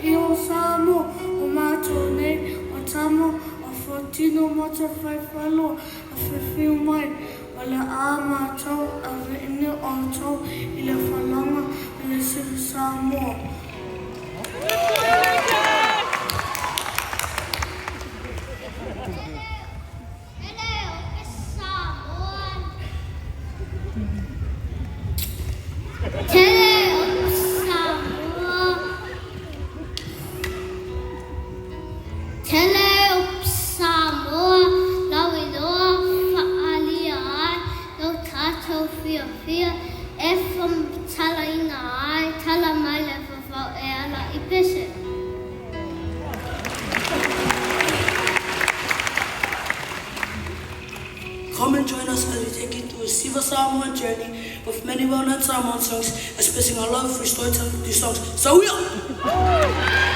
I o Samoa, o mātou nei, o tamo, o Fortino mata whaifalo, a whiwhiu mai, o le a mātou, a veine o tau, I le whalanga, I le siru Samoa. Come and join us as we take you through a Siva Samoan journey with many well-known Samoan songs, expressing our love for storytelling through songs. So we are!